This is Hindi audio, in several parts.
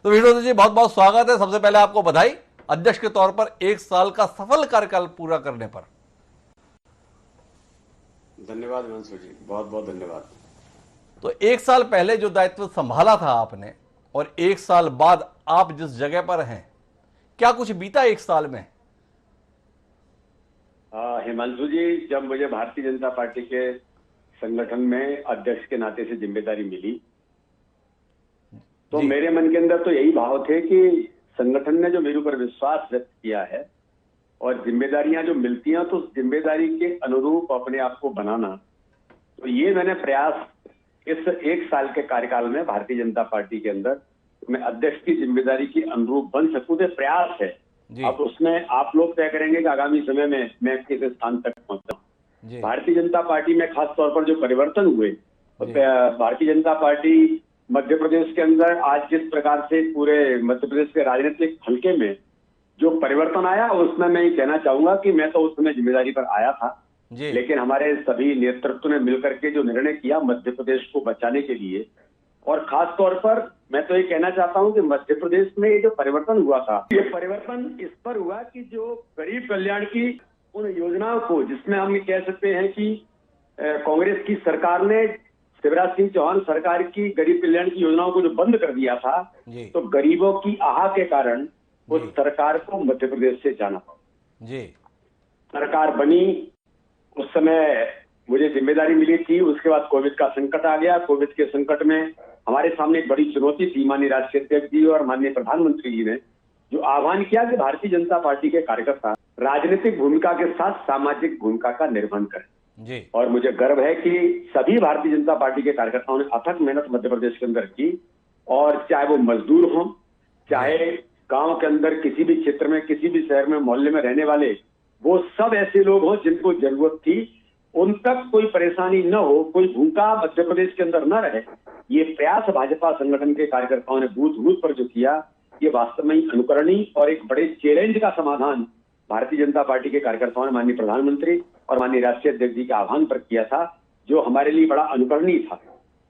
तो विष्णु जी बहुत बहुत स्वागत है। सबसे पहले आपको बधाई अध्यक्ष के तौर पर 1 साल का सफल कार्यकाल पूरा करने पर। धन्यवाद हिमांशु जी, बहुत बहुत धन्यवाद। तो 1 साल पहले जो दायित्व संभाला था आपने और 1 साल बाद आप जिस जगह पर हैं, क्या कुछ बीता 1 साल में? हिमांशु जी, जब मुझे भारतीय जनता पार्टी के संगठन में अध्यक्ष के नाते से जिम्मेदारी मिली तो मेरे मन के अंदर तो यही भाव थे कि संगठन ने जो मेरे ऊपर विश्वास व्यक्त किया है और जिम्मेदारियां जो मिलती हैं तो उस जिम्मेदारी के अनुरूप अपने आप को बनाना, तो ये मैंने प्रयास इस 1 साल के कार्यकाल में भारतीय जनता पार्टी के अंदर मैं अध्यक्ष की जिम्मेदारी के अनुरूप बन सकूं, तो प्रयास है। अब उसमें आप लोग तय करेंगे कि आगामी समय में मैं किस स्थान तक पहुंचता हूं। भारतीय जनता पार्टी में खास तौर पर जो परिवर्तन हुए, भारतीय जनता पार्टी मध्य प्रदेश के अंदर आज जिस प्रकार से पूरे मध्य प्रदेश के राजनीतिक हल्के में जो परिवर्तन आया, उसमें मैं ये कहना चाहूंगा कि मैं तो उस समय जिम्मेदारी पर आया था, लेकिन हमारे सभी नेतृत्व ने मिलकर के जो निर्णय किया मध्य प्रदेश को बचाने के लिए, और खास तौर पर मैं तो ये कहना चाहता हूं कि मध्य प्रदेश में ये जो परिवर्तन हुआ था, ये परिवर्तन इस पर हुआ कि जो गरीब कल्याण की उन योजनाओं को, जिसमें हम ये कह सकते हैं कि कांग्रेस की सरकार ने शिवराज सिंह चौहान सरकार की गरीब कल्याण की योजनाओं को जो बंद कर दिया था, तो गरीबों की आह के कारण उस सरकार को मध्य प्रदेश से जाना पड़ा। सरकार बनी, उस समय मुझे जिम्मेदारी मिली थी, उसके बाद कोविड का संकट आ गया। कोविड के संकट में हमारे सामने एक बड़ी चुनौती थी। माननीय राष्ट्रीय अध्यक्ष जी और माननीय प्रधानमंत्री जी ने जो आह्वान किया कि भारतीय जनता पार्टी के कार्यकर्ता राजनीतिक भूमिका के साथ सामाजिक भूमिका का निर्वहन करें, और मुझे गर्व है कि सभी भारतीय जनता पार्टी के कार्यकर्ताओं ने अथक मेहनत मध्य प्रदेश के अंदर की, और चाहे वो मजदूर हों, चाहे गांव के अंदर किसी भी क्षेत्र में, किसी भी शहर में, मोहल्ले में रहने वाले, वो सब ऐसे लोग हों जिनको जरूरत थी, उन तक कोई परेशानी न हो, कोई भूखा मध्य प्रदेश के अंदर न रहे। ये प्रयास भाजपा संगठन के कार्यकर्ताओं ने बूथ बूथ पर जो किया, ये वास्तव में अनुकरणीय और एक बड़े चैलेंज का समाधान भारतीय जनता पार्टी के कार्यकर्ताओं ने माननीय प्रधानमंत्री और माननीय राष्ट्रीय अध्यक्ष जी के आह्वान पर किया था, जो हमारे लिए बड़ा अनुकरणीय था।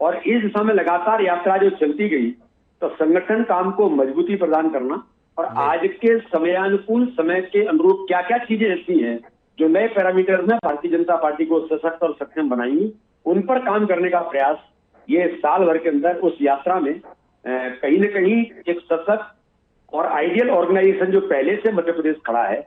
और इस दिशा में लगातार यात्रा जो चलती गई, तो संगठन काम को मजबूती प्रदान करना और आज के समयानुकूल समय के अनुरूप क्या क्या चीजें ऐसी हैं जो नए पैरामीटर में भारतीय जनता पार्टी को सशक्त और सक्षम बनाएंगी, उन पर काम करने का प्रयास ये साल भर के अंदर उस यात्रा में कहीं न कहीं एक सशक्त और आइडियल ऑर्गेनाइजेशन जो पहले से मध्य प्रदेश खड़ा है,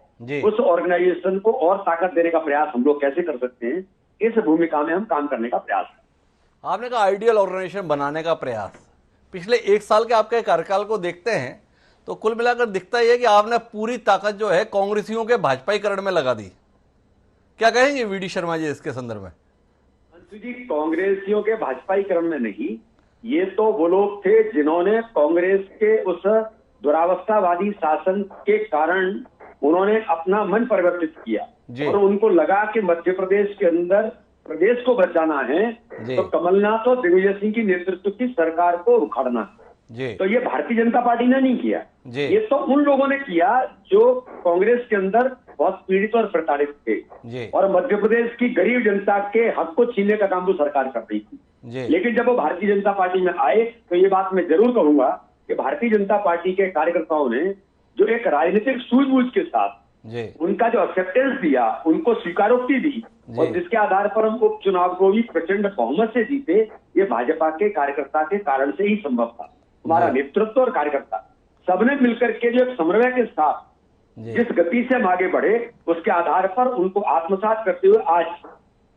उस ऑर्गेनाइजेशन को और ताकत देने का प्रयास हम लोग कैसे कर सकते हैं, इस भूमिका में हम काम करने का प्रयास है। आपने कहा आइडियल ऑर्गेनाइजेशन बनाने का प्रयास। पिछले 1 साल के आपके कार्यकाल को देखते हैं तो कुल मिलाकर दिखता ही है कि आपने पूरी ताकत जो है कांग्रेसियों के भाजपाईकरण में लगा दी। क्या कहेंगे वीडी शर्मा जी इसके संदर्भ में? जी, कांग्रेसियों के भाजपाईकरण में नहीं, ये तो वो लोग थे जिन्होंने कांग्रेस के उस दुरावस्थावादी शासन के कारण उन्होंने अपना मन परिवर्तित किया और उनको लगा कि मध्य प्रदेश के अंदर प्रदेश को बचाना है तो कमलनाथ और दिग्विजय सिंह की नेतृत्व की सरकार को उखाड़ना है। तो ये भारतीय जनता पार्टी ने नहीं किया, ये तो उन लोगों ने किया जो कांग्रेस के अंदर बहुत पीड़ित और प्रताड़ित थे, और मध्य प्रदेश की गरीब जनता के हक को छीनने का काम तो सरकार कर रही थी। लेकिन जब वो भारतीय जनता पार्टी में आए तो ये बात मैं जरूर कहूंगा कि भारतीय जनता पार्टी के कार्यकर्ताओं ने जो एक राजनीतिक सूझबूझ के साथ उनका जो एक्सेप्टेंस दिया, उनको स्वीकारोक्ति दी, और जिसके आधार पर हम उपचुनाव को भी प्रचंड बहुमत से जीते, ये भाजपा के कार्यकर्ता के कारण से ही संभव था। हमारा नेतृत्व और कार्यकर्ता सबने मिलकर के जो एक समन्वय के साथ जिस गति से हम आगे बढ़े, उसके आधार पर उनको आत्मसात करते हुए आज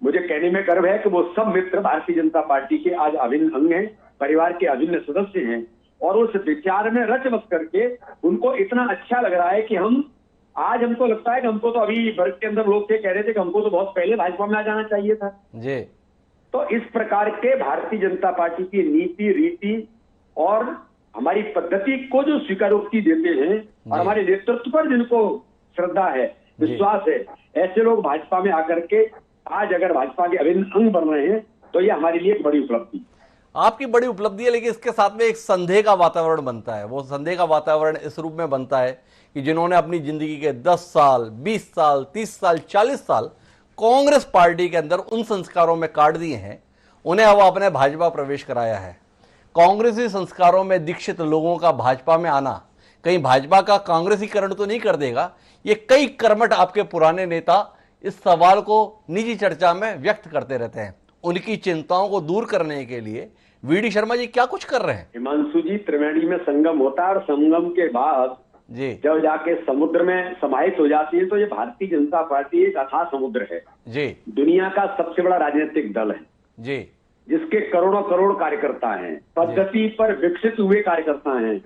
मुझे कहने में गर्व है कि वो सब मित्र भारतीय जनता पार्टी के आज अभिन्न अंग हैं, परिवार के अभिन्न सदस्य हैं, और उस विचार में रच बस करके उनको इतना अच्छा लग रहा है कि हमको लगता है कि हमको तो अभी वर्ग के अंदर लोग कह रहे थे कि हमको तो बहुत पहले भाजपा में आ जाना चाहिए था। तो इस प्रकार के भारतीय जनता पार्टी की नीति, रीति और हमारी पद्धति को जो स्वीकारोक्ति देते हैं और हमारे नेतृत्व पर जिनको श्रद्धा है, विश्वास है, ऐसे लोग भाजपा में आकर के आज अगर भाजपा के अभिन्न अंग बन रहे हैं तो ये हमारे लिए एक बड़ी उपलब्धि। आपकी बड़ी उपलब्धि है, लेकिन इसके साथ में एक संदेह का वातावरण बनता है। वो संदेह का वातावरण इस रूप में बनता है कि जिन्होंने अपनी जिंदगी के 10 साल, 20 साल, 30 साल, 40 साल कांग्रेस पार्टी के अंदर उन संस्कारों में काट दिए हैं, उन्हें अब आपने भाजपा प्रवेश कराया है। कांग्रेसी संस्कारों में दीक्षित लोगों का भाजपा में आना कहीं भाजपा का कांग्रेसीकरण तो नहीं कर देगा? ये कई कर्मठ आपके पुराने नेता इस सवाल को निजी चर्चा में व्यक्त करते रहते हैं। उनकी चिंताओं को दूर करने के लिए वीडी शर्मा जी क्या कुछ कर रहे हैं? हिमांशु जी, त्रिवेणी में संगम होता है और संगम के बाद जी जब जाके समुद्र में समाहित हो जाती है तो ये भारतीय जनता पार्टी एक अथाह समुद्र है जी दुनिया का सबसे बड़ा राजनीतिक दल है जी जिसके करोड़ों करोड़ कार्यकर्ता हैं, पद्धति पर विकसित हुए कार्यकर्ता हैं,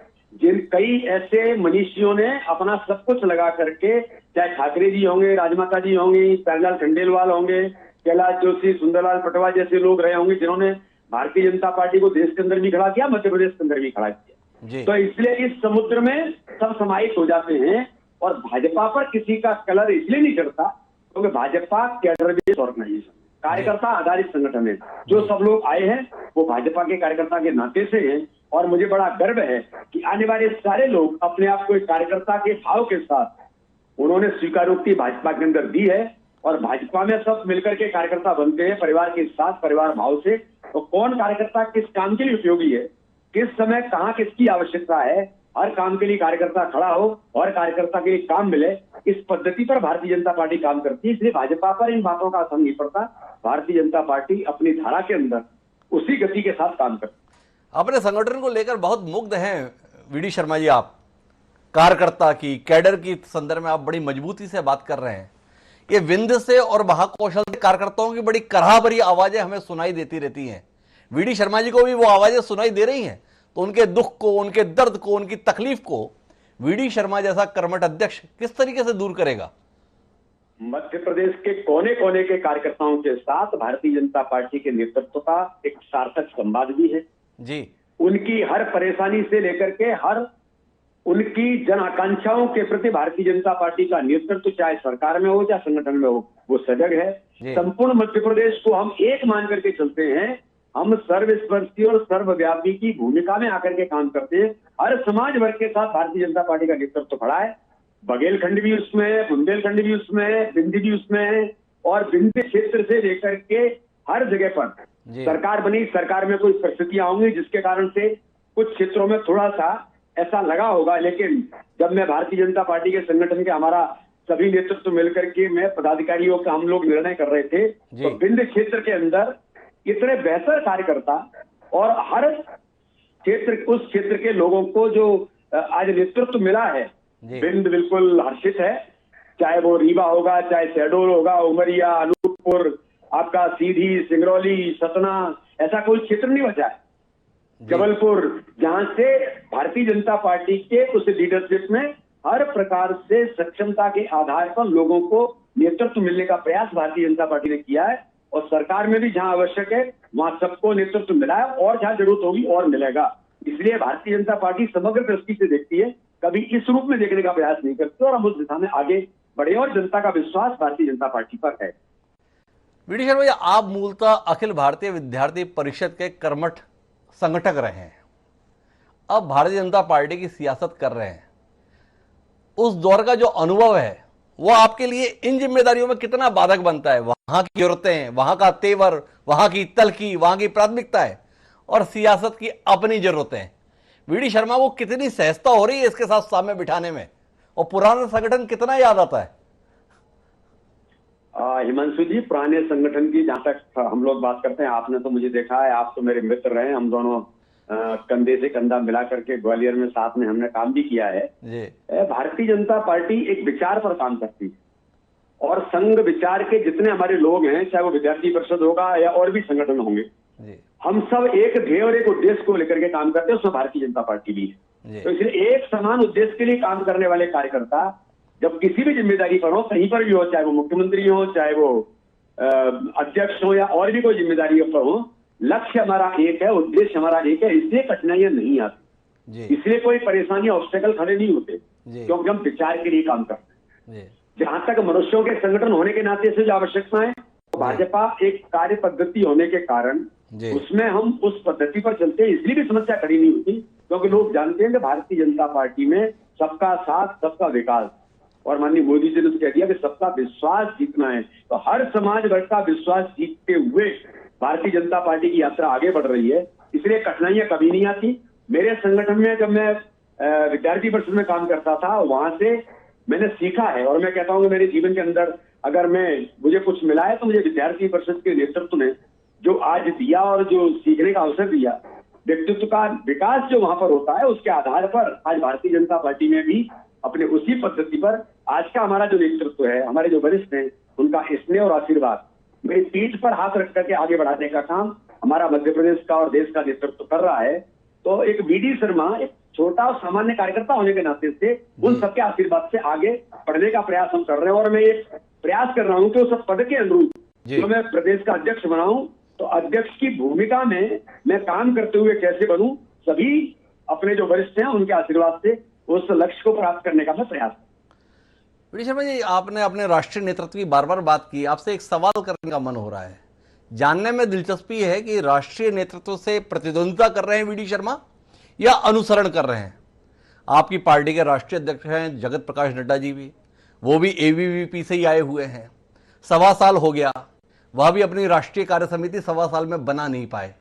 जिन कई ऐसे मनीषियों ने अपना सब कुछ लगा करके, चाहे ठाकरे जी होंगे, राजमाता जी होंगी, प्यारेलाल खंडेलवाल होंगे, कैलाश जोशी, सुंदरलाल पटवा जैसे लोग रहे होंगे जिन्होंने भारतीय जनता पार्टी को देश के अंदर भी खड़ा किया, मध्य प्रदेश के अंदर भी खड़ा किया। तो इसलिए इस समुद्र में सब समाहित हो जाते हैं और भाजपा पर किसी का कलर इसलिए नहीं चढ़ता क्योंकि भाजपा कैडर बेस्ड ऑर्गेनाइजेशन, कार्यकर्ता आधारित संगठन है। जो सब लोग आए हैं वो भाजपा के कार्यकर्ता के नाते से हैं और मुझे बड़ा गर्व है कि आने वाले सारे लोग अपने आप को एक कार्यकर्ता के भाव के साथ उन्होंने स्वीकारोक्ति भाजपा के अंदर दी है और भाजपा में सब मिलकर के कार्यकर्ता बनते हैं परिवार के साथ, परिवार भाव से। तो कौन कार्यकर्ता किस काम के लिए उपयोगी है, किस समय कहाँ किसकी आवश्यकता है, हर काम के लिए कार्यकर्ता खड़ा हो और कार्यकर्ता के लिए काम मिले, इस पद्धति पर भारतीय जनता पार्टी काम करती है। इसलिए भाजपा पर इन बातों का असर नहीं पड़ता। भारतीय जनता पार्टी अपनी धारा के अंदर उसी गति के साथ काम करती है। अपने संगठन को लेकर बहुत मुग्ध हैं वीडी शर्मा जी। आप कार्यकर्ता की, कैडर की संदर्भ में आप बड़ी मजबूती से बात कर रहे हैं। ये विंध्य से और महाकौशल से कार्यकर्ताओं की बड़ी कराह भरी आवाजें हमें सुनाई देती रहती हैं। वीडी शर्मा जी को भी वो आवाजें सुनाई दे रही हैं, तो उनके दुख को, उनके दर्द को, उनकी तकलीफ को वीडी शर्मा जैसा कर्मठ अध्यक्ष किस तरीके से दूर करेगा? मध्य प्रदेश के कोने कोने के कार्यकर्ताओं के साथ भारतीय जनता पार्टी के नेतृत्व का एक सार्थक संवाद भी है जी। उनकी हर परेशानी से लेकर के हर उनकी जन आकांक्षाओं के प्रति भारतीय जनता पार्टी का नेतृत्व चाहे सरकार में हो चाहे संगठन में हो वो सजग है। संपूर्ण मध्य प्रदेश को हम एक मान करके चलते हैं। हम सर्वस्पर्शी और सर्वव्यापी की भूमिका में आकर के काम करते हैं। हर समाज वर्ग के साथ भारतीय जनता पार्टी का नेतृत्व खड़ा है। बघेलखंड भी उसमें है, बुंदेलखंड भी उसमें है, बिंदी भी उसमें है और बिंदी क्षेत्र से लेकर के हर जगह पर सरकार बनी। सरकार में कुछ परिस्थितियां होंगी जिसके कारण से कुछ क्षेत्रों में थोड़ा सा ऐसा लगा होगा, लेकिन जब मैं भारतीय जनता पार्टी के संगठन के हमारा सभी नेतृत्व मिलकर के मैं पदाधिकारियों का हम लोग निर्णय कर रहे थे तो बिंद क्षेत्र के अंदर इतने बेहतर कार्यकर्ता और हर क्षेत्र उस क्षेत्र के लोगों को जो आज नेतृत्व मिला है, बिंद बिल्कुल हर्षित है। चाहे वो रीवा होगा, चाहे शहडोल होगा, उमरिया, अनूपपुर, आपका सीधी, सिंगरौली, सतना, ऐसा कोई क्षेत्र नहीं बचा है। जबलपुर, जहां से भारतीय जनता पार्टी के उस लीडरशिप में हर प्रकार से सक्षमता के आधार पर लोगों को नेतृत्व मिलने का प्रयास भारतीय जनता पार्टी ने किया है और सरकार में भी जहां आवश्यक है वहां सबको नेतृत्व मिला है और जहां जरूरत होगी और मिलेगा। इसलिए भारतीय जनता पार्टी समग्र दृष्टि से देखती है, कभी इस रूप में देखने का प्रयास नहीं करती और हम उस दिशा में आगे बढ़े और जनता का विश्वास भारतीय जनता पार्टी पर है। वीडी शर्मा, आप मूलतः अखिल भारतीय विद्यार्थी परिषद के कर्मठ संगठक रहे हैं, अब भारतीय जनता पार्टी की सियासत कर रहे हैं। उस दौर का जो अनुभव है वो आपके लिए इन जिम्मेदारियों में कितना बाधक बनता है? वहां की जरूरतें, वहां का तेवर, वहां की तलखी, वहां की प्राथमिकता है और सियासत की अपनी जरूरतें। वीडी शर्मा को कितनी सहजता हो रही है इसके साथ सामने बिठाने में और पुराना संगठन कितना याद आता है? हिमांशु जी, पुराने संगठन की जहां तक हम लोग बात करते हैं, आपने तो मुझे देखा है, आप तो मेरे मित्र रहे, हम दोनों कंधे से कंधा मिला करके ग्वालियर में साथ में हमने काम भी किया है। भारतीय जनता पार्टी एक विचार पर काम करती है और संघ विचार के जितने हमारे लोग हैं, चाहे वो विद्यार्थी परिषद होगा या और भी संगठन होंगे, हम सब एक ध्येय और एक उद्देश्य को लेकर के काम करते हैं, उसमें भारतीय जनता पार्टी भी है। तो इसलिए एक समान उद्देश्य के लिए काम करने वाले कार्यकर्ता जब किसी भी जिम्मेदारी पर हो, कहीं पर भी हो, चाहे वो मुख्यमंत्री हो, चाहे वो अध्यक्ष हो या और भी कोई जिम्मेदारी पर हो, लक्ष्य हमारा एक है, उद्देश्य हमारा एक है, इसलिए कठिनाइयां नहीं आती, इसलिए कोई परेशानी ऑब्स्टेकल खड़े नहीं होते, क्योंकि हम विचार के लिए काम करते हैं। जहां तक मनुष्यों के संगठन होने के नाते से जो आवश्यकता है, तो भाजपा एक कार्य पद्धति होने के कारण उसमें हम उस पद्धति पर चलते हैं, इसलिए भी समस्या खड़ी नहीं होती, क्योंकि लोग जानते हैं कि भारतीय जनता पार्टी में सबका साथ, सबका विकास, और माननीय मोदी जी ने कह दिया कि सबका विश्वास जीतना है। तो हर समाज वर्ग का विश्वास जीतते हुए भारतीय जनता पार्टी की यात्रा आगे बढ़ रही है। इसलिए कठिनाइयां कभी नहीं आती। मेरे संगठन में जब मैं विद्यार्थी परिषद में काम करता था, वहां से मैंने सीखा है, और मैं कहता हूँ कि मेरे जीवन के अंदर अगर मुझे कुछ मिला है तो मुझे विद्यार्थी परिषद के नेतृत्व ने जो आज दिया और जो सीखने का अवसर दिया, व्यक्तित्व का विकास जो वहां पर होता है, उसके आधार पर आज भारतीय जनता पार्टी में भी अपने उसी पद्धति पर आज का हमारा जो नेतृत्व है, हमारे जो वरिष्ठ हैं, उनका स्नेह और आशीर्वाद मेरी पीठ पर हाथ रख करके आगे बढ़ाने का काम हमारा मध्य प्रदेश का और देश का नेतृत्व कर रहा है। तो एक वीडी शर्मा एक छोटा और सामान्य कार्यकर्ता होने के नाते से उन सबके आशीर्वाद से आगे बढ़ने का प्रयास हम कर रहे हैं, और मैं ये प्रयास कर रहा हूं कि उस पद के अनुरूप जो मैं प्रदेश का अध्यक्ष बनाऊं, तो अध्यक्ष की भूमिका में मैं काम करते हुए कैसे बनूं, सभी अपने जो वरिष्ठ हैं उनके आशीर्वाद से उस लक्ष्य को प्राप्त करने का मैं प्रयास। वीडी शर्मा जी, आपने अपने राष्ट्रीय नेतृत्व की बार बार बात की, आपसे एक सवाल करने का मन हो रहा है। जानने में दिलचस्पी है कि राष्ट्रीय नेतृत्व से प्रतिद्वंदिता कर रहे हैं वीडी शर्मा या अनुसरण कर रहे हैं? आपकी पार्टी के राष्ट्रीय अध्यक्ष हैं जगत प्रकाश नड्डा जी भी, वो भी एबीवीपी से ही आए हुए हैं। 1.25 साल हो गया, वह भी अपनी राष्ट्रीय कार्य समिति 1.25 साल में बना नहीं पाए।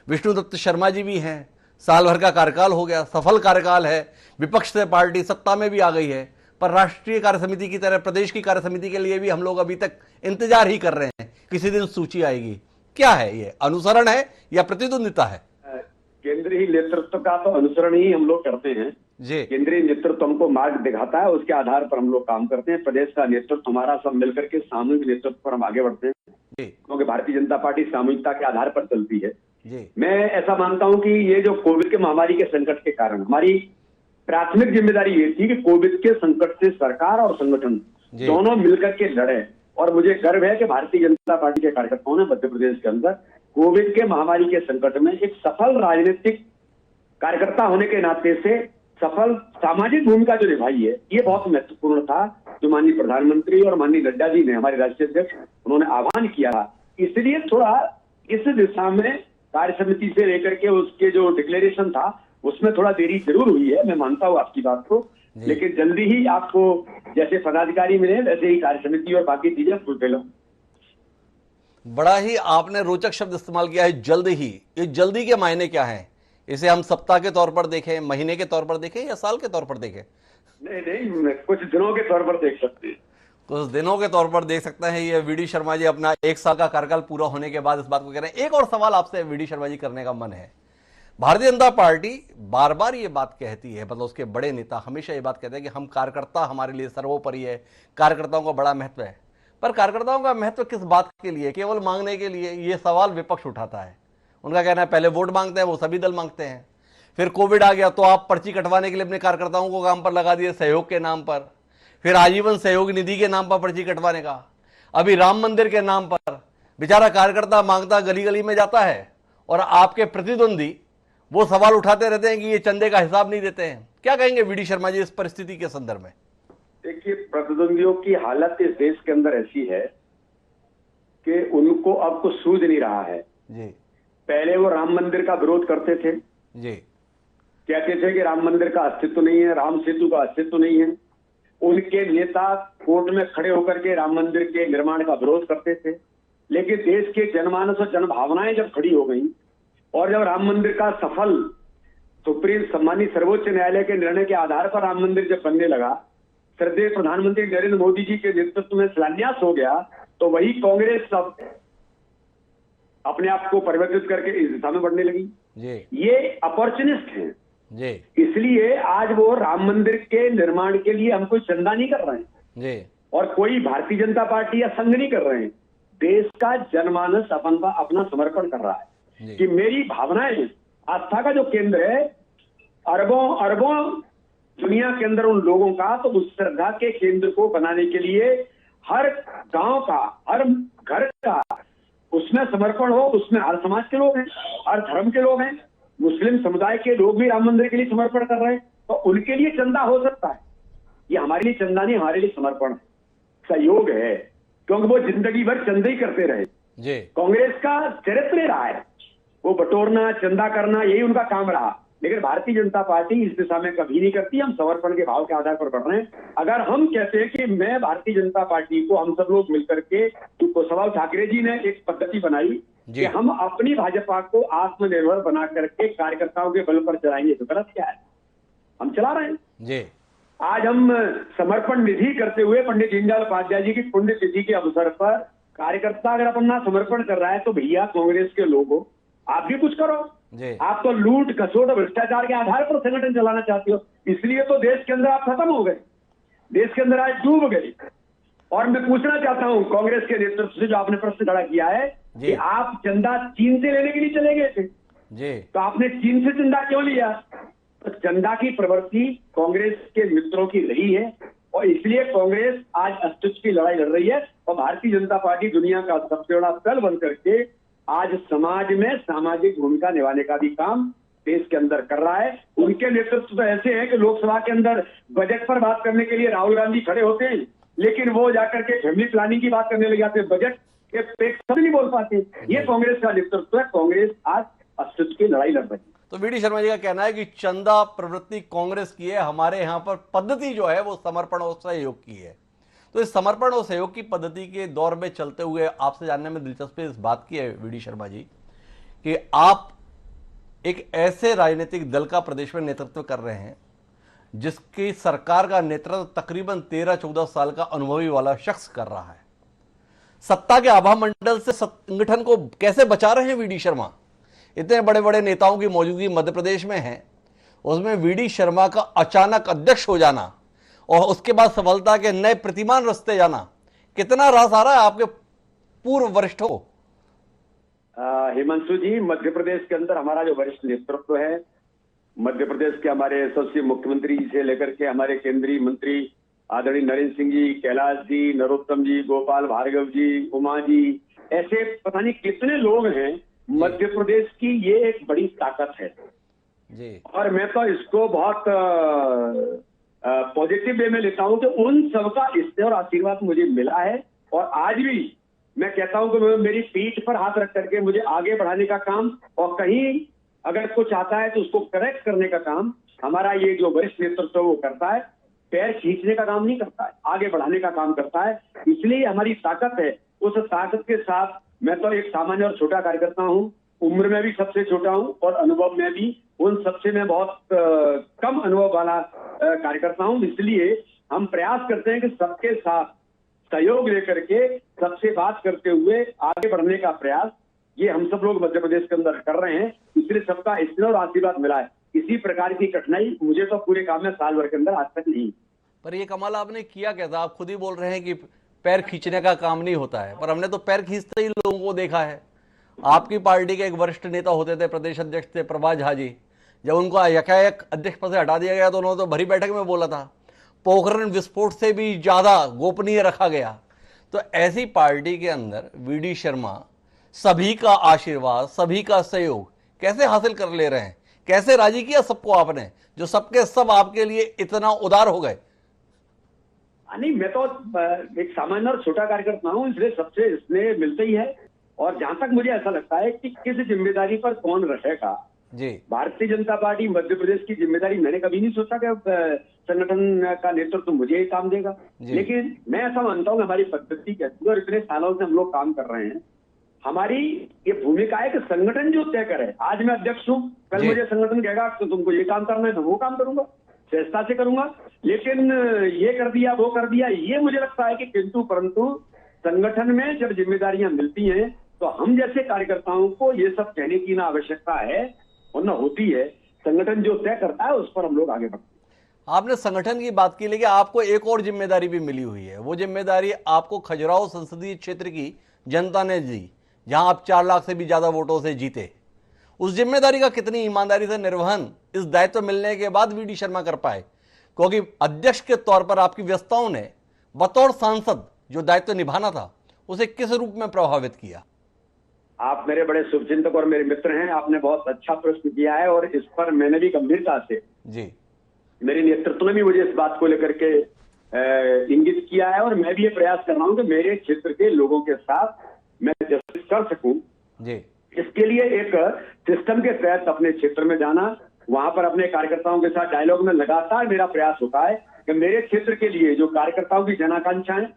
विष्णुदत्त शर्मा जी भी हैं, साल भर का कार्यकाल हो गया, सफल कार्यकाल है, विपक्ष से पार्टी सत्ता में भी आ गई है, पर राष्ट्रीय कार्य समिति की तरह प्रदेश की कार्य समिति के लिए भी हम लोग अभी तक इंतजार ही कर रहे हैं, किसी दिन सूची आएगी। क्या है ये, अनुसरण है या प्रतिद्वंदिता है? केंद्रीय नेतृत्व का तो अनुसरण ही हम लोग करते हैं जी। केंद्रीय नेतृत्व हमको मार्ग दिखाता है, उसके आधार पर हम लोग काम करते हैं। प्रदेश का नेतृत्व हमारा सब मिलकर के सामूहिक नेतृत्व पर हम आगे बढ़ते हैं, क्योंकि भारतीय जनता पार्टी सामूहिकता के आधार पर चलती है। जी। मैं ऐसा मानता हूं कि ये जो कोविड के महामारी के संकट के कारण हमारी प्राथमिक जिम्मेदारी ये थी कि कोविड के संकट से सरकार और संगठन दोनों मिलकर के लड़े, और मुझे गर्व है कि भारतीय जनता पार्टी के कार्यकर्ताओं ने मध्य प्रदेश के अंदर कोविड के महामारी के संकट में एक सफल राजनीतिक कार्यकर्ता होने के नाते से सफल सामाजिक भूमिका जो निभाई है, ये बहुत महत्वपूर्ण था। जो माननीय प्रधानमंत्री और माननीय नड्डा जी ने, हमारे राष्ट्रीय अध्यक्ष, उन्होंने आह्वान किया, इसलिए थोड़ा इस दिशा में कार्य समिति से लेकर के उसके जो डिक्लेरेशन था उसमें थोड़ा देरी जरूर हुई है, मैं मानता हूँ आपकी बात को, लेकिन जल्दी ही आपको जैसे पदाधिकारी मिले वैसे ही कार्य समिति और बाकी चीजें फुलफिल हो। बड़ा ही आपने रोचक शब्द इस्तेमाल किया है, जल्द ही। ये जल्दी के मायने क्या हैं? इसे हम सप्ताह के तौर पर देखें, महीने के तौर पर देखें या साल के तौर पर देखें? नहीं, कुछ दिनों के तौर पर देख सकते हैं। कुछ दिनों के तौर पर देख सकते हैं। ये वीडी शर्मा जी अपना 1 साल का कार्यकाल पूरा होने के बाद इस बात को कह रहे हैं। एक और सवाल आपसे वीडी शर्मा जी करने का मन है। भारतीय जनता पार्टी बार बार ये बात कहती है, मतलब उसके बड़े नेता हमेशा ये बात कहते हैं कि हम कार्यकर्ता हमारे लिए सर्वोपरि है, कार्यकर्ताओं का बड़ा महत्व है। पर कार्यकर्ताओं का महत्व किस बात के लिए? केवल मांगने के लिए? ये सवाल विपक्ष उठाता है। उनका कहना है पहले वोट मांगते हैं, वो सभी दल मांगते हैं, फिर कोविड आ गया तो आप पर्ची कटवाने के लिए अपने कार्यकर्ताओं को काम पर लगा दिए सहयोग के नाम पर, फिर आजीवन सहयोग निधि के नाम पर पर्ची कटवाने का, अभी राम मंदिर के नाम पर बेचारा कार्यकर्ता मांगता गली गली में जाता है और आपके प्रतिद्वंदी वो सवाल उठाते रहते हैं कि ये चंदे का हिसाब नहीं देते हैं। क्या कहेंगे वीडी शर्मा जी इस परिस्थिति के संदर्भ में? देखिए, प्रतिद्वंदियों की हालत इस देश के अंदर ऐसी है कि उनको अब कुछ सूझ नहीं रहा है जी। पहले वो राम मंदिर का विरोध करते थे जी, कहते थे कि राम मंदिर का अस्तित्व नहीं है, राम सेतु का अस्तित्व नहीं है। उनके नेता कोर्ट में खड़े होकर के राम मंदिर के निर्माण का विरोध करते थे, लेकिन देश के जनमानस और जनभावनाएं जब खड़ी हो गई और जब राम मंदिर का सफल सुप्रीम सम्मानित सर्वोच्च न्यायालय के निर्णय के आधार पर राम मंदिर जब बनने लगा, श्रद्धेय प्रधानमंत्री नरेंद्र मोदी जी के नेतृत्व में शिलान्यास हो गया, तो वही कांग्रेस सब अपने आप को परिवर्तित करके इस दिशा में बढ़ने लगी। ये अपॉर्चुनिस्ट हैं जी। इसलिए आज वो राम मंदिर के निर्माण के लिए हम कोई चंदा नहीं कर रहे हैं जी, और कोई भारतीय जनता पार्टी या संघ नहीं कर रहे हैं। देश का जनमानस अपना समर्पण कर रहा है कि मेरी भावनाएं, आस्था का जो केंद्र है, अरबों अरबों दुनिया के अंदर उन लोगों का, तो उस श्रद्धा के केंद्र को बनाने के लिए हर गांव का, हर घर का उसमें समर्पण हो। उसमें हर समाज के लोग हैं, हर धर्म के लोग हैं, मुस्लिम समुदाय के लोग भी राम मंदिर के लिए समर्पण कर रहे हैं, तो उनके लिए चंदा हो सकता है। ये हमारे लिए चंदा नहीं, हमारे लिए समर्पण है, सहयोग है, क्योंकि वो जिंदगी भर चंदा ही करते रहे। कांग्रेस का चरित्र रहा है वो बटोरना, चंदा करना, यही उनका काम रहा। लेकिन भारतीय जनता पार्टी इस दिशा में कभी नहीं करती। हम समर्पण के भाव के आधार पर बढ़ रहे हैं। अगर हम कहते हैं कि मैं भारतीय जनता पार्टी को, हम सब लोग मिलकर के, तो सवाल ठाकरे जी ने एक पद्धति बनाई जी। कि हम अपनी भाजपा को आत्मनिर्भर बना करके कार्यकर्ताओं के बल पर चलाएंगे, तो गलत क्या है? हम चला रहे हैं। जी। आज हम समर्पण निधि करते हुए पंडित दीनदयाल उपाध्याय जी की पुण्यतिथि के अवसर पर कार्यकर्ता अगर अपना समर्पण कर रहा है तो भैया कांग्रेस के लोगों, आप भी कुछ करो। जी। आप तो लूट खसोट भ्रष्टाचार के आधार पर संगठन चलाना चाहते हो, इसलिए तो देश के अंदर आप खत्म हो गए, देश के अंदर आज डूब गए। और मैं पूछना चाहता हूं कांग्रेस के नेतृत्व से, जो आपने प्रश्न खड़ा किया है कि आप चंदा चीन से लेने के लिए चले गए थे, जी। तो आपने चीन से चंदा क्यों लिया? तो चंदा की प्रवृत्ति कांग्रेस के मित्रों की रही है और इसलिए कांग्रेस आज अस्तित्व की लड़ाई लड़ रही है। और भारतीय जनता पार्टी दुनिया का सबसे बड़ा दल बन करके आज समाज में सामाजिक भूमिका निभाने का भी काम देश के अंदर कर रहा है। उनके नेतृत्व तो ऐसे हैं कि लोकसभा के अंदर बजट पर बात करने के लिए राहुल गांधी खड़े होते हैं, लेकिन वो जाकर के फैमिली प्लानिंग की बात करने लग जाते हैं, बजट के पे सब नहीं बोल पाते। ये कांग्रेस का नेतृत्व है। कांग्रेस आज अस्तित्व की लड़ाई लड़ रही है। तो वीडी शर्मा जी का कहना है कि चंदा प्रवृत्ति कांग्रेस की है, हमारे यहाँ पर पद्धति जो है वो समर्पण और सहयोग की है। तो इस समर्पण और सहयोग की पद्धति के दौर में चलते हुए आपसे जानने में दिलचस्पी इस बात की है वीडी शर्मा जी कि आप एक ऐसे राजनीतिक दल का प्रदेश में नेतृत्व कर रहे हैं जिसकी सरकार का नेतृत्व तकरीबन 13-14 साल का अनुभवी वाला शख्स कर रहा है। सत्ता के आभा मंडल से संगठन को कैसे बचा रहे हैं वीडी शर्मा? इतने बड़े बड़े नेताओं की मौजूदगी मध्य प्रदेश में है, उसमें वीडी शर्मा का अचानक अध्यक्ष हो जाना और उसके बाद सफलता के नए प्रतिमान रस्ते जाना, कितना रास आ रहा है आपके पूर्व वरिष्ठों को? हिमांशु जी, मध्य प्रदेश के अंदर हमारा जो वरिष्ठ नेतृत्व है, मध्य प्रदेश के हमारे यशस्वी मुख्यमंत्री जी से लेकर के हमारे केंद्रीय मंत्री आदरणीय नरेंद्र सिंह जी, कैलाश जी, नरोत्तम जी, गोपाल भार्गव जी, उमा जी, ऐसे पता नहीं कितने लोग हैं। मध्य प्रदेश की ये एक बड़ी ताकत है जी। और मैं तो इसको बहुत पॉजिटिव वे में लेता हूं कि उन सबका स्नेह और आशीर्वाद मुझे मिला है। और आज भी मैं कहता हूं कि मेरी पीठ पर हाथ रख करके मुझे आगे बढ़ाने का काम और कहीं अगर कुछ आता है तो उसको करेक्ट करने का काम हमारा ये जो वरिष्ठ नेतृत्व वो करता है। पैर खींचने का काम नहीं करता है, आगे बढ़ाने का काम करता है। इसलिए हमारी ताकत है। उस ताकत के साथ मैं तो एक सामान्य और छोटा कार्यकर्ता हूं, उम्र में भी सबसे छोटा हूं और अनुभव में भी उन सबसे मैं बहुत कम अनुभव वाला कार्यकर्ता हूं। इसलिए हम प्रयास करते हैं कि सबके साथ सहयोग लेकर के सबसे बात करते हुए आगे बढ़ने का प्रयास ये हम सब लोग मध्य प्रदेश के अंदर कर रहे हैं। इसलिए सबका स्नेह और आशीर्वाद मिला है। इसी प्रकार की कठिनाई मुझे तो पूरे काम में साल भर के अंदर आज तक नहीं। पर ये कमाल आपने किया कैसा? आप खुद ही बोल रहे हैं कि पैर खींचने का काम नहीं होता है, पर हमने तो पैर खींचते ही लोगों को देखा है। आपकी पार्टी के एक वरिष्ठ नेता होते थे, प्रदेश अध्यक्ष थे प्रभात झा जी, जब उनको एकाएक अध्यक्ष पद से हटा दिया गया तो उन्होंने तो भरी बैठक में बोला था पोखरण विस्फोट से भी ज्यादा गोपनीय रखा गया। तो ऐसी पार्टी के अंदर वीडी शर्मा सभी का आशीर्वाद, सभी का सहयोग कैसे हासिल कर ले रहे हैं? कैसे राजी किया सबको आपने, जो सबके सब आपके लिए इतना उदार हो गए? नहीं, मैं तो एक सामान्य और छोटा कार्यकर्ता हूं, इसलिए सबसे स्नेह मिलते ही है। और जहां तक मुझे ऐसा लगता है कि किस जिम्मेदारी पर कौन रहेगा जी। भारतीय जनता पार्टी मध्य प्रदेश की जिम्मेदारी मैंने कभी नहीं सोचा कि संगठन का नेतृत्व मुझे ही काम देगा। लेकिन मैं ऐसा मानता हूं कि हमारी पद्धति कैसी है और इतने सालों से हम लोग काम कर रहे हैं। हमारी ये भूमिका है कि संगठन जो तय करे। आज मैं अध्यक्ष हूं, कल मुझे संगठन कहेगा तो तुमको ये काम करना है, तो वो काम करूंगा, सहजता से करूंगा। लेकिन ये कर दिया वो कर दिया, ये मुझे लगता है कि किंतु परंतु संगठन में जब जिम्मेदारियां मिलती हैं तो हम जैसे कार्यकर्ताओं को ये सब कहने की ना आवश्यकता है और न होती है। संगठन जो तय करता है उस पर हम लोग आगे बढ़ते हैं। आपने संगठन की बात की, लेकिन आपको एक और जिम्मेदारी भी मिली हुई है। वो जिम्मेदारी आपको खजुराहो संसदीय क्षेत्र की जनता ने दी, जहां आप 4 लाख से भी ज्यादा वोटों से जीते। उस जिम्मेदारी का कितनी ईमानदारी से निर्वहन इस दायित्व मिलने के बाद वीडी शर्मा कर पाए? क्योंकि अध्यक्ष के तौर पर आपकी व्यस्तताओं ने बतौर सांसद जो दायित्व निभाना था उसे किस रूप में प्रभावित किया? आप मेरे बड़े शुभचिंतक और मेरे मित्र हैं, आपने बहुत अच्छा प्रश्न किया है और इस पर मैंने भी गंभीरता से जी, मेरे नेतृत्व ने भी मुझे इस बात को लेकर के इंगित किया है और मैं भी ये प्रयास कर रहा हूं कि मेरे क्षेत्र के लोगों के साथ मैं जस्टिस कर सकूं जी। इसके लिए एक सिस्टम के तहत अपने क्षेत्र में जाना, वहां पर अपने कार्यकर्ताओं के साथ डायलॉग में लगातार मेरा प्रयास होता है कि मेरे क्षेत्र के लिए जो कार्यकर्ताओं की जनाकांक्षाएं,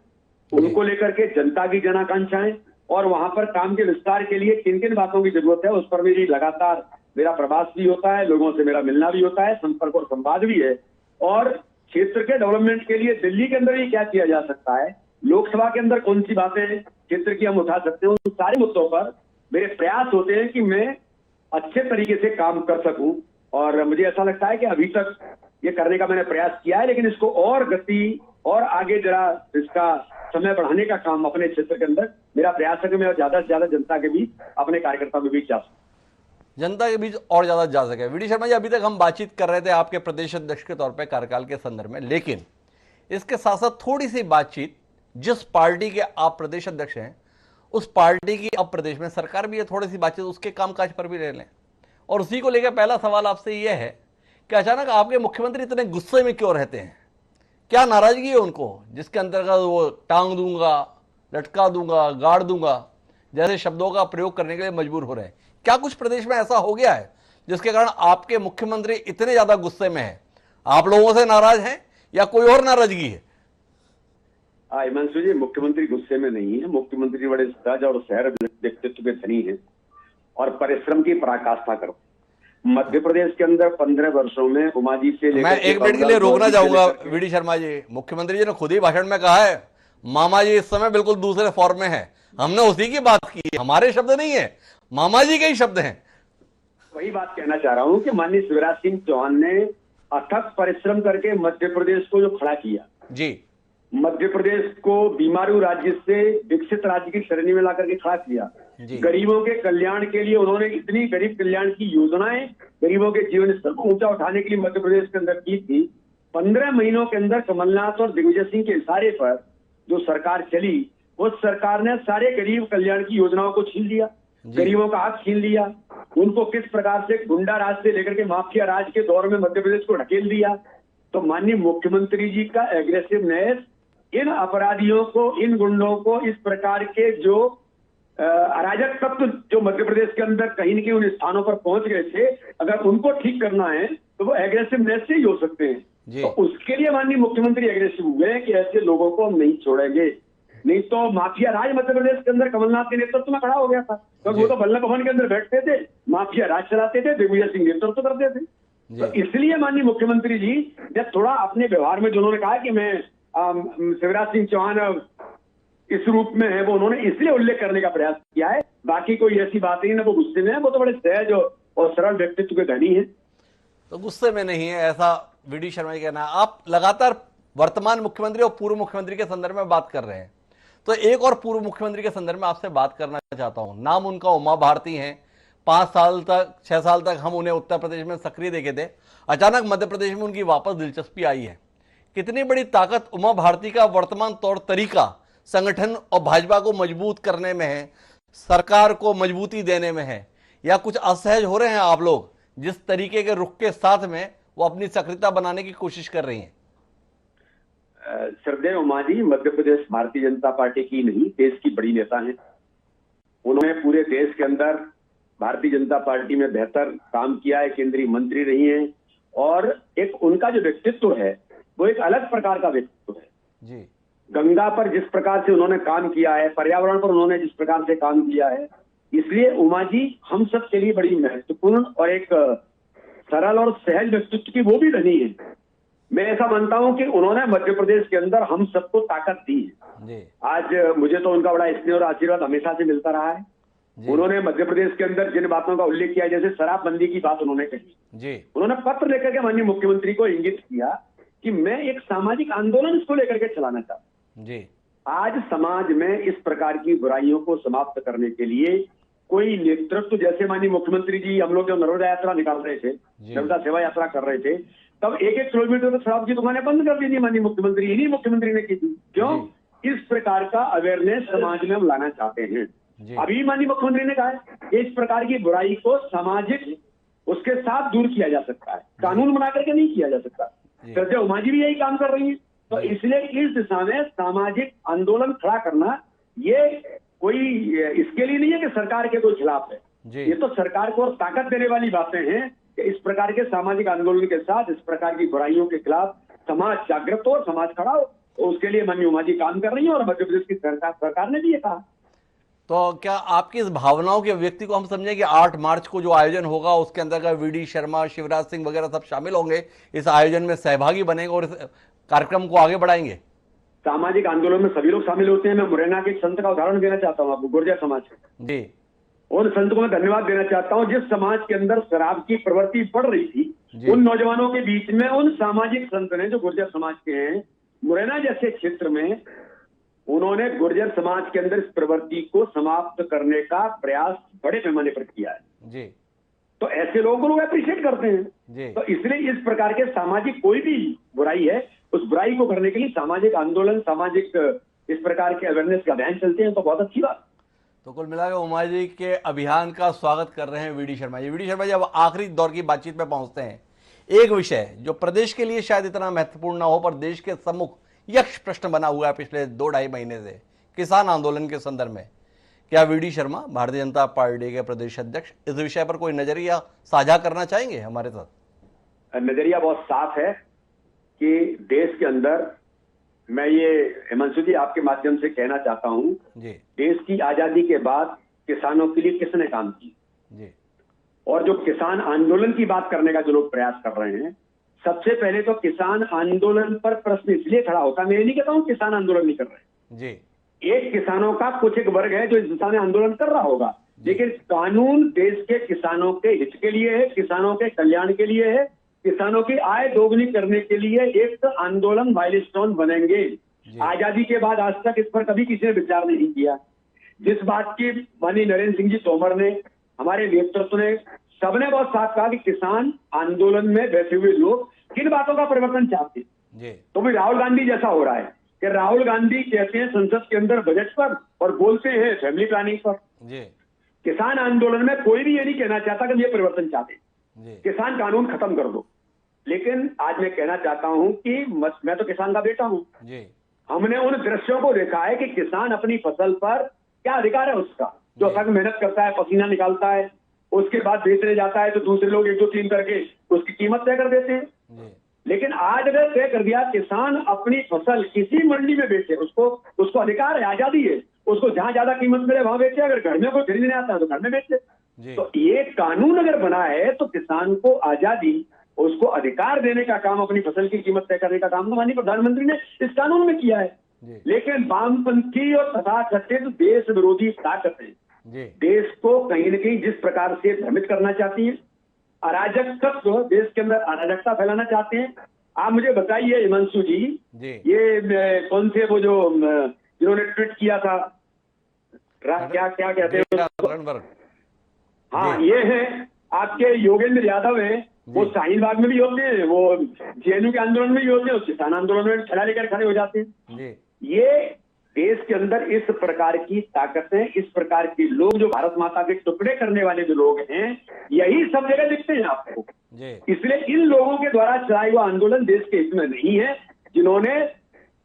उनको लेकर के जनता की जनाकांक्षाएं, और वहां पर काम के विस्तार के लिए किन किन बातों की जरूरत है, उस पर मेरी लगातार मेरा प्रवास भी होता है, लोगों से मेरा मिलना भी होता है, संपर्क और संवाद भी है। और क्षेत्र के डेवलपमेंट के लिए दिल्ली के अंदर ही क्या किया जा सकता है, लोकसभा के अंदर कौन सी बातें क्षेत्र की हम उठा सकते हैं, उन सारे मुद्दों पर मेरे प्रयास होते हैं कि मैं अच्छे तरीके से काम कर सकूं। और मुझे ऐसा लगता है कि अभी तक ये करने का मैंने प्रयास किया है, लेकिन इसको और गति और आगे जरा इसका समय बढ़ाने का काम अपने क्षेत्र के अंदर मेरा प्रयास है कि मैं ज्यादा से ज्यादा जनता के बीच, अपने कार्यकर्ताओं के बीच जा सकूं, जनता के बीच और ज्यादा जा सके। वीडी शर्मा जी, अभी तक हम बातचीत कर रहे थे आपके प्रदेश अध्यक्ष के तौर पे कार्यकाल के संदर्भ में, लेकिन इसके साथ साथ थोड़ी सी बातचीत, जिस पार्टी के आप प्रदेश अध्यक्ष हैं उस पार्टी की अब प्रदेश में सरकार भी है, थोड़ी सी बातचीत उसके कामकाज पर भी ले लें। और उसी को लेकर पहला सवाल आपसे यह है कि अचानक आपके मुख्यमंत्री इतने गुस्से में क्यों रहते हैं? क्या नाराजगी है उनको, जिसके अंतर्गत वो टांग दूंगा, लटका दूंगा, गाड़ दूंगा जैसे शब्दों का प्रयोग करने के लिए मजबूर हो रहे हैं? क्या कुछ प्रदेश में ऐसा हो गया है जिसके कारण आपके मुख्यमंत्री इतने ज्यादा गुस्से में हैं? आप लोगों से नाराज हैं या कोई और नाराजगी है? हिमांशु जी, मुख्यमंत्री गुस्से में नहीं है। मुख्यमंत्री बड़े सहज और सहर व्यक्तित्व के धनी है और परिश्रम की पराकाष्ठा करते। मध्य प्रदेश के अंदर 15 वर्षों में उमा जी से लेकर, मैं एक मिनट के लिए रोकना चाहूंगा वीडी शर्मा जी। मुख्यमंत्री जी ने खुद ही भाषण में कहा है मामा जी इस समय बिल्कुल दूसरे फॉर्म में है। हमने उसी की बात की, हमारे शब्द नहीं है, मामा जी के ही शब्द हैं। वही बात कहना चाह रहा हूं कि माननीय शिवराज सिंह चौहान ने अथक परिश्रम करके मध्य प्रदेश को जो खड़ा किया जी, मध्य प्रदेश को बीमारू राज्य से विकसित राज्य की श्रेणी में लाकर के खड़ा किया। गरीबों के कल्याण के लिए उन्होंने इतनी गरीब कल्याण की योजनाएं गरीबों के जीवन स्तर को ऊंचा उठाने के लिए मध्य प्रदेश के अंदर की थी। 15 महीनों के अंदर कमलनाथ और दिग्विजय सिंह के इशारे पर जो सरकार चली, उस सरकार ने सारे गरीब कल्याण की योजनाओं को छीन लिया, गरीबों का हक छीन लिया, उनको किस प्रकार से गुंडा राज से लेकर के माफिया राज के दौर में मध्य प्रदेश को ढकेल दिया। तो माननीय मुख्यमंत्री जी का एग्रेसिवनेस इन अपराधियों को, इन गुंडों को, इस प्रकार के जो अराजक तत्व जो मध्य प्रदेश के अंदर कहीं न कहीं उन स्थानों पर पहुंच गए थे, अगर उनको ठीक करना है तो वो एग्रेसिवनेस से ही हो सकते हैं। तो उसके लिए माननीय मुख्यमंत्री एग्रेसिव हुए कि ऐसे लोगों को हम नहीं छोड़ेंगे। नहीं तो माफिया राज मध्य प्रदेश के अंदर कमलनाथ के नेतृत्व में खड़ा हो गया था, क्योंकि वो तो बल्लभ भवन के अंदर बैठते थे, माफिया राज चलाते थे, दिग्विजय सिंह नेतृत्व करते थे। तो इसलिए माननीय मुख्यमंत्री जी जब थोड़ा अपने व्यवहार में जो उन्होंने कहा कि मैं शिवराज सिंह चौहान इस रूप में है, वो उन्होंने इसलिए उल्लेख करने का प्रयास किया है। बाकी कोई ऐसी बात नहीं, ना वो गुस्से में है, वो तो बड़े सहज और सरल व्यक्तित्व के धनी है। तो गुस्से में नहीं है ऐसा वीडी शर्मा जी कहना है। आप लगातार वर्तमान मुख्यमंत्री और पूर्व मुख्यमंत्री के संदर्भ में बात कर रहे हैं, तो एक और पूर्व मुख्यमंत्री के संदर्भ में आपसे बात करना चाहता हूं। नाम उनका उमा भारती है। 5 साल तक 6 साल तक हम उन्हें उत्तर प्रदेश में सक्रिय देखे थे, अचानक मध्य प्रदेश में उनकी वापस दिलचस्पी आई है। कितनी बड़ी ताकत उमा भारती का वर्तमान तौर तरीका संगठन और भाजपा को मजबूत करने में है, सरकार को मजबूती देने में है, या कुछ असहज हो रहे हैं आप लोग जिस तरीके के रुख के साथ में वो अपनी सक्रियता बनाने की कोशिश कर रही हैं? श्रद्धेय उमा जी मध्य प्रदेश भारतीय जनता पार्टी की नहीं, देश की बड़ी नेता हैं। उन्होंने पूरे देश के अंदर भारतीय जनता पार्टी में बेहतर काम किया है, केंद्रीय मंत्री रही हैं, और एक उनका जो व्यक्तित्व है वो एक अलग प्रकार का व्यक्तित्व है जी। गंगा पर जिस प्रकार से उन्होंने काम किया है, पर्यावरण पर उन्होंने जिस प्रकार से काम किया है, इसलिए उमा जी हम सब के लिए बड़ी महत्वपूर्ण और एक सरल और सहज व्यक्तित्व की वो भी धनी है। मैं ऐसा मानता हूं कि उन्होंने मध्य प्रदेश के अंदर हम सबको ताकत दी है। आज मुझे तो उनका बड़ा स्नेह और आशीर्वाद हमेशा से मिलता रहा है। उन्होंने मध्य प्रदेश के अंदर जिन बातों का उल्लेख किया, जैसे शराबबंदी की बात उन्होंने कही, उन्होंने पत्र लेकर के माननीय मुख्यमंत्री को इंगित किया कि मैं एक सामाजिक आंदोलन इसको लेकर के चलाना चाहता हूं। आज समाज में इस प्रकार की बुराइयों को समाप्त करने के लिए कोई नेतृत्व, जैसे माननीय मुख्यमंत्री जी हम लोग जब नर्मदा यात्रा निकाल रहे थे, नर्मदा सेवा यात्रा कर रहे थे, तब 1-1 किलोमीटर तक शराब की दुकानें बंद कर दी थी माननीय मुख्यमंत्री, इन्हीं मुख्यमंत्री ने की थी। क्यों? इस प्रकार का अवेयरनेस समाज में हम लाना चाहते हैं। अभी माननीय मुख्यमंत्री ने कहा है कि इस प्रकार की बुराई को सामाजिक उसके साथ दूर किया जा सकता है, कानून बना करके नहीं किया जा सकता। श्रद्धेय उमा जी भी यही काम कर रही है। तो इसलिए इस दिशा में सामाजिक आंदोलन खड़ा करना ये कोई इसके लिए नहीं है कि सरकार के कोई खिलाफ है, ये तो सरकार को और ताकत देने वाली बातें हैं कि इस प्रकार के सामाजिक आंदोलन के साथ इस प्रकार की बुराइयों के खिलाफ समाज जागृत हो, समाज खड़ा हो। तो उसके लिए माननीय उमा जी काम कर रही है और मध्य प्रदेश की सरकार ने भी ये कहा। तो क्या आपकी इस भावनाओं की अभिव्यक्ति को हम समझें कि 8 मार्च को जो आयोजन होगा उसके अंदर का वीडी शर्मा, शिवराज सिंह वगैरह सब शामिल होंगे, इस आयोजन में सहभागी बनेंगे और इस कार्यक्रम को आगे बढ़ाएंगे? सामाजिक आंदोलन में सभी लोग शामिल होते हैं। मैं मुरैना के एक संत का उदाहरण देना चाहता हूँ आपको, गुर्जर समाज का। जी। उन संत को मैं धन्यवाद देना चाहता हूँ जिस समाज के अंदर शराब की प्रवृत्ति बढ़ रही थी, उन नौजवानों के बीच में उन सामाजिक संत ने, जो गुर्जर समाज के हैं, मुरैना जैसे क्षेत्र में उन्होंने गुर्जर समाज के अंदर इस प्रवृत्ति को समाप्त करने का प्रयास बड़े पैमाने पर किया है। जी। तो ऐसे लोगों को लोग अप्रिशिएट करते हैं जी। तो इसलिए इस प्रकार के सामाजिक कोई भी बुराई है, उस बुराई को करने के लिए सामाजिक आंदोलन, सामाजिक इस प्रकार के अवेयरनेस के अभियान चलते हैं, तो बहुत अच्छी बात। तो कुल मिलाकर उमा जी के अभियान का स्वागत कर रहे हैं वीडी शर्मा जी। वीडी शर्मा जी, अब आखिरी दौर की बातचीत में पहुंचते हैं। एक विषय जो प्रदेश के लिए शायद इतना महत्वपूर्ण ना हो, पर देश के सम्मुख यक्ष प्रश्न बना हुआ है पिछले 2-2.5 महीने से, किसान आंदोलन के संदर्भ में। क्या वीडी शर्मा, भारतीय जनता पार्टी के प्रदेश अध्यक्ष, इस विषय पर कोई नजरिया साझा करना चाहेंगे हमारे साथ? नजरिया बहुत साफ है कि देश के अंदर, मैं ये हिमांशु जी आपके माध्यम से कहना चाहता हूं, देश की आजादी के बाद किसानों के लिए किसने काम किया जी? और जो किसान आंदोलन की बात करने का जो लोग प्रयास कर रहे हैं, सबसे पहले तो किसान आंदोलन पर प्रश्न इसलिए खड़ा होता है, मैं ये नहीं कहता हूं किसान आंदोलन नहीं कर रहे जी, एक किसानों का कुछ एक वर्ग है जो इस दिशा में आंदोलन कर रहा होगा, लेकिन कानून देश के किसानों के हित के लिए है, किसानों के कल्याण के लिए है, किसानों की आय दोगुनी करने के लिए एक आंदोलन माइलस्टोन बनेंगे। आजादी के बाद आज तक इस पर कभी किसी ने विचार नहीं किया। जिस बात की माननीय नरेंद्र सिंह जी तोमर ने, हमारे नेतृत्व ने, सबने बहुत साफ कहा कि किसान आंदोलन में बैठे हुए लोग किन बातों का परिवर्तन चाहते हैं। तो भी राहुल गांधी जैसा हो रहा है कि राहुल गांधी कहते हैं संसद के अंदर बजट पर और बोलते हैं फैमिली प्लानिंग पर। किसान आंदोलन में कोई भी ये नहीं कहना चाहता कि ये परिवर्तन चाहते, किसान कानून खत्म कर दो। लेकिन आज मैं कहना चाहता हूं कि मैं तो किसान का बेटा हूं, हमने उन दृश्यों को देखा है कि किसान अपनी फसल पर क्या अधिकार है उसका, जो सख्त मेहनत करता है, पसीना निकालता है, उसके बाद बेचने जाता है तो दूसरे लोग 1-2-3 करके उसकी कीमत तय कर देते हैं। लेकिन आज अगर तय कर दिया किसान अपनी फसल किसी मंडी में बेचे, उसको अधिकार है, आजादी है, उसको जहां ज्यादा कीमत मिले वहां बेचे, अगर घर में कोई खरीदने आता है तो घर में बेचे। तो ये कानून अगर बना है तो किसान को आजादी, उसको अधिकार देने का काम, अपनी फसल की कीमत तय करने का काम तो माननीय प्रधानमंत्री ने इस कानून में किया है। लेकिन वामपंथी और तथाकथित देश विरोधी ताकतें देश को कहीं न कहीं जिस प्रकार से भ्रमित करना चाहती है, अराजक तत्व देश के अंदर अराजकता फैलाना चाहते हैं। आप मुझे बताइए हिमांशु जी, ये कौन से वो जो जिन्होंने ट्वीट किया था, क्या कहते हैं, हाँ ये है आपके योगेंद्र यादव है, वो शाहीन बाग में भी होते हैं, वो जेएनयू के आंदोलन में भी होते हैं, किसान आंदोलन में ठेला लेकर खड़े हो जाते हैं। ये देश के अंदर इस प्रकार की ताकतें, इस प्रकार के लोग जो भारत माता के टुकड़े करने वाले जो लोग हैं, यही सब जगह दिखते हैं आपको। इसलिए इन लोगों के द्वारा चलाया हुआ आंदोलन देश के हित में नहीं है, जिन्होंने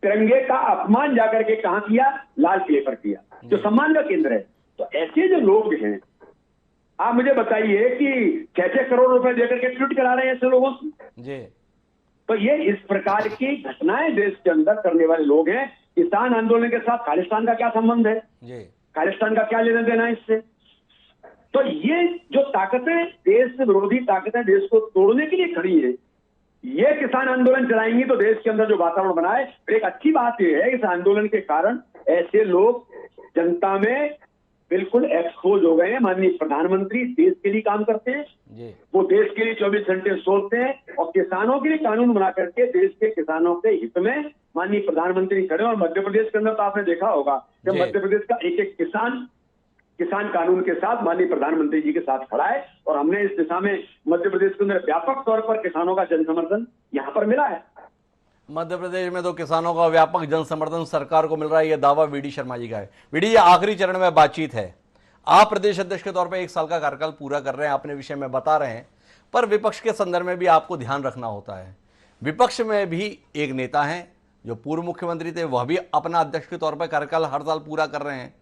तिरंगे का अपमान जाकर के कहां किया, लाल किले पर किया, जो सम्मान का केंद्र है। तो ऐसे जो लोग हैं, आप मुझे बताइए कि 6-6 करोड़ रुपए देकर के ट्वीट करा रहे हैं ऐसे लोगों से। तो ये इस प्रकार की घटनाएं देश के अंदर करने वाले लोग हैं। किसान आंदोलन के साथ खालिस्तान का क्या संबंध है, खालिस्तान का क्या लेना देना है इससे? तो ये जो ताकतें, देश विरोधी ताकतें देश को तोड़ने के लिए खड़ी है, ये किसान आंदोलन चलाएंगी तो देश के अंदर जो वातावरण बना है। एक अच्छी बात यह है, इस आंदोलन के कारण ऐसे लोग जनता में बिल्कुल एक्सपोज हो गए हैं। माननीय प्रधानमंत्री देश के लिए काम करते हैं, वो देश के लिए 24 घंटे सोचते हैं और किसानों के लिए कानून बना करके देश के किसानों के हित में माननीय प्रधानमंत्री खड़े। और मध्य प्रदेश के अंदर तो आपने देखा होगा कि मध्य प्रदेश का एक किसान कानून के साथ माननीय प्रधानमंत्री जी के साथ खड़ा है, और हमने इस दिशा में मध्य प्रदेश के अंदर व्यापक तौर पर किसानों का जन समर्थन यहाँ पर मिला है। मध्य प्रदेश में तो किसानों का व्यापक जन समर्थन सरकार को मिल रहा है, यह दावा वीडी शर्मा जी का है। वीडी, ये आखिरी चरण में बातचीत है। आप प्रदेश अध्यक्ष के तौर पर 1 साल का कार्यकाल पूरा कर रहे हैं, अपने विषय में बता रहे हैं, पर विपक्ष के संदर्भ में भी आपको ध्यान रखना होता है। विपक्ष में भी एक नेता हैं जो पूर्व मुख्यमंत्री थे, वह भी अपना अध्यक्ष के तौर पर कार्यकाल हर साल पूरा कर रहे हैं।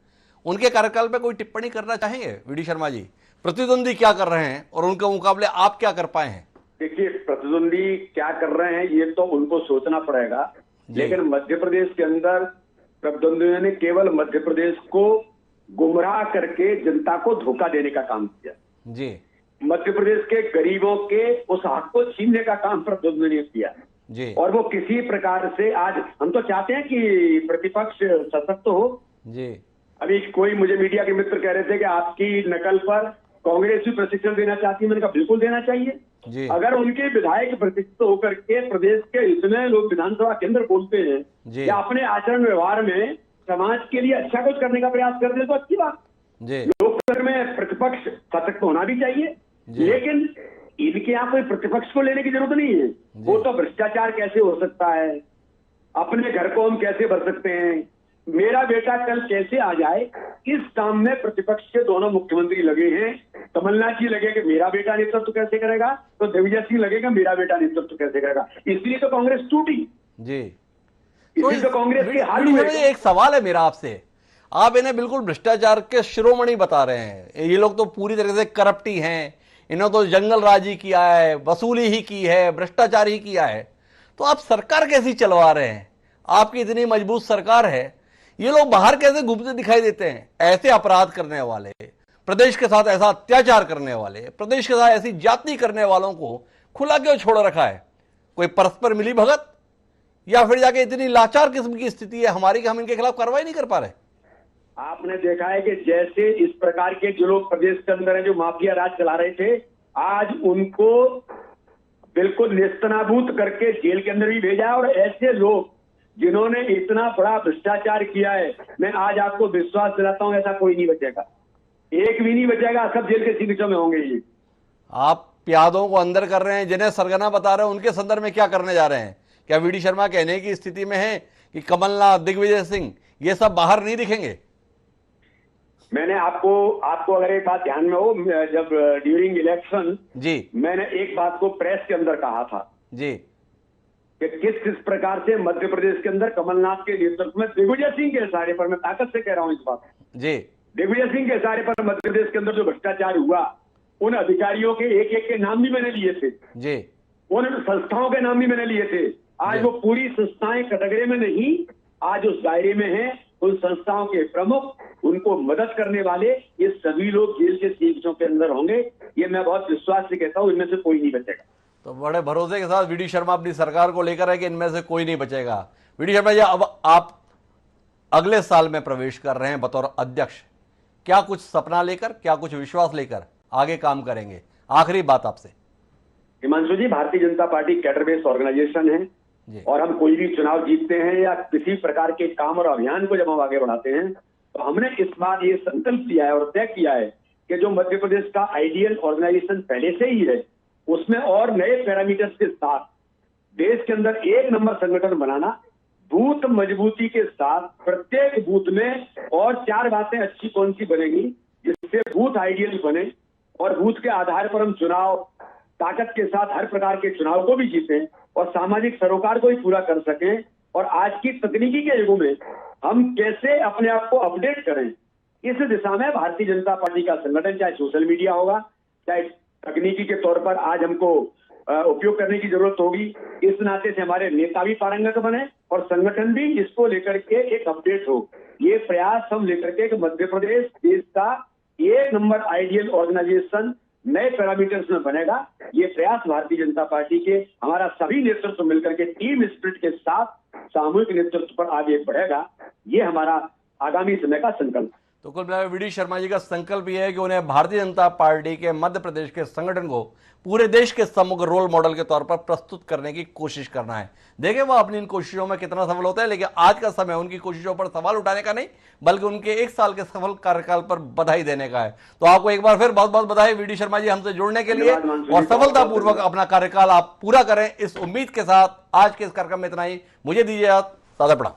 उनके कार्यकाल पर कोई टिप्पणी करना चाहेंगे वीडी शर्मा जी? प्रतिद्वंदी क्या कर रहे हैं और उनके मुकाबले आप क्या कर पाए हैं? देखिए, प्रतिद्वंदी क्या कर रहे हैं ये तो उनको सोचना पड़ेगा, लेकिन मध्य प्रदेश के अंदर प्रतिद्वंदियों ने केवल मध्य प्रदेश को गुमराह करके जनता को धोखा देने का काम किया। जी मध्य प्रदेश के गरीबों के उस हक को छीनने का काम प्रद्युम्न ने किया जी और वो किसी प्रकार से, आज हम तो चाहते हैं कि प्रतिपक्ष सशक्त हो। जी अभी कोई मुझे मीडिया के मित्र कह रहे थे कि आपकी नकल पर कांग्रेस भी प्रशिक्षण देना चाहती है। मैंने कहा बिल्कुल देना चाहिए। जी अगर उनके विधायक प्रशिक्षित होकर के प्रदेश के इतने लोग विधानसभा के अंदर बोलते हैं जी या अपने आचरण व्यवहार में समाज के लिए अच्छा कुछ करने का प्रयास करते हैं तो अच्छी बात। जी लोकतंत्र में प्रतिपक्ष सशक्त होना भी चाहिए, लेकिन इनके यहाँ कोई प्रतिपक्ष को लेने की जरूरत नहीं है। वो तो भ्रष्टाचार कैसे हो सकता है, अपने घर को हम कैसे भर सकते हैं, मेरा बेटा कल कैसे आ जाए, इस काम में प्रतिपक्ष के दोनों मुख्यमंत्री लगे हैं। कमलनाथ जी लगे कि मेरा बेटा नेतृत्व कैसे करेगा, तो दिग्विजय सिंह लगेगा मेरा बेटा नेतृत्व कैसे करेगा। इसलिए तो कांग्रेस टूटी, जी इसलिए तो कांग्रेस के हाल हुए। एक सवाल है मेरा आपसे, आप इन्हें बिल्कुल भ्रष्टाचार के शिरोमणि बता रहे हैं। ये लोग तो पूरी तरह से करप्ट ही हैं, इन्होंने तो जंगल राज ही किया है, वसूली ही की है, भ्रष्टाचार ही किया है, तो आप सरकार कैसी चलवा रहे हैं? आपकी इतनी मजबूत सरकार है, ये लोग बाहर कैसे घूमते दिखाई देते हैं? ऐसे अपराध करने वाले, प्रदेश के साथ ऐसा अत्याचार करने वाले, प्रदेश के साथ ऐसी जाति करने वालों को खुला क्यों छोड़ रखा है? कोई परस्पर मिली भगत या फिर जाके इतनी लाचार किस्म की स्थिति है हमारी कि हम इनके खिलाफ कार्रवाई नहीं कर पा रहे? आपने देखा है कि जैसे इस प्रकार के जो लोग प्रदेश के अंदर है, जो माफिया राज चला रहे थे, आज उनको बिल्कुल नेस्तनाबूद करके जेल के अंदर भी भेजा है। और ऐसे लोग जिन्होंने इतना बड़ा भ्रष्टाचार किया है, मैं आज आपको विश्वास दिलाता हूं ऐसा कोई नहीं बचेगा, एक भी नहीं बचेगा, सब जेल के सीमितों में होंगे। ये आप प्यादों को अंदर कर रहे हैं, जिन्हें सरगना बता रहे हैं, उनके संदर्भ में क्या करने जा रहे हैं? क्या वीडी शर्मा कहने की स्थिति में है कि कमलनाथ, दिग्विजय सिंह ये सब बाहर नहीं दिखेंगे? मैंने आपको अगर एक बात ध्यान में हो, जब ड्यूरिंग इलेक्शन जी मैंने एक बात को प्रेस के अंदर कहा था जी कि किस प्रकार से मध्य प्रदेश के अंदर कमलनाथ के नेतृत्व में दिग्विजय सिंह के इशारे पर, मैं ताकत से कह रहा हूं इस बात, जी दिग्विजय सिंह के इशारे पर मध्य प्रदेश के अंदर जो भ्रष्टाचार हुआ, उन अधिकारियों के एक एक के नाम भी मैंने लिए थे, जी उन संस्थाओं के नाम भी मैंने लिए थे। आज वो पूरी संस्थाएं कटघरे में नहीं, आज उस दायरे में है। उन संस्थाओं के प्रमुख, उनको मदद करने वाले, ये सभी लोग जेल के सीटों के अंदर होंगे। ये मैं बहुत विश्वास से कहता हूं, इनमें से कोई नहीं बचेगा। तो बड़े भरोसे के साथ वीडी शर्मा अपनी सरकार को लेकर है कि इनमें से कोई नहीं बचेगा। वीडी शर्मा जी, अब आप अगले साल में प्रवेश कर रहे हैं बतौर अध्यक्ष, क्या कुछ सपना लेकर, क्या कुछ विश्वास लेकर आगे काम करेंगे? आखिरी बात आपसे। हिमांशु जी, Bharatiya Janata party cadre based organisation है और हम कोई भी चुनाव जीतते हैं या किसी प्रकार के काम और अभियान को जब हम आगे बढ़ाते हैं, तो हमने इस बार ये संकल्प किया है और तय किया है कि जो मध्य प्रदेश का आइडियल ऑर्गेनाइजेशन पहले से ही है, उसमें और नए पैरामीटर्स के साथ देश के अंदर एक नंबर संगठन बनाना, बूथ मजबूती के साथ प्रत्येक बूथ में और 4 बातें अच्छी कौन सी बनेगी जिससे बूथ आइडियल बने और बूथ के आधार पर हम चुनाव ताकत के साथ हर प्रकार के चुनाव को भी जीतें और सामाजिक सरोकार को भी पूरा कर सकें। और आज की तकनीकी के युग में हम कैसे अपने आप को अपडेट करें, इस दिशा में भारतीय जनता पार्टी का संगठन, चाहे सोशल मीडिया होगा, चाहे तकनीकी के तौर पर आज हमको उपयोग करने की जरूरत होगी। इस नाते से हमारे नेता भी पारंगत बने और संगठन भी इसको लेकर के एक अपडेट हो। ये प्रयास हम लेकर के मध्य प्रदेश देश का एक नंबर आइडियल ऑर्गेनाइजेशन नए पैरामीटर्स में बनेगा। ये प्रयास भारतीय जनता पार्टी के हमारा सभी नेतृत्व मिलकर के टीम स्पिरिट के साथ सामूहिक नेतृत्व पर आगे बढ़ेगा। ये हमारा आगामी समय का संकल्प। तो कुल मिलाकर वीडी शर्मा जी का संकल्प यह है कि उन्हें भारतीय जनता पार्टी के मध्य प्रदेश के संगठन को पूरे देश के समग्र रोल मॉडल के तौर पर प्रस्तुत करने की कोशिश करना है। देखें वो अपनी इन कोशिशों में कितना सफल होता है, लेकिन आज का समय उनकी कोशिशों पर सवाल उठाने का नहीं, बल्कि उनके 1 साल के सफल कार्यकाल पर बधाई देने का है। तो आपको एक बार फिर बहुत बहुत बधाई वीडी शर्मा जी हमसे जुड़ने के लिए, और सफलतापूर्वक अपना कार्यकाल आप पूरा करें इस उम्मीद के साथ आज के इस कार्यक्रम में इतना ही। मुझे दीजिए सादा पड़ा।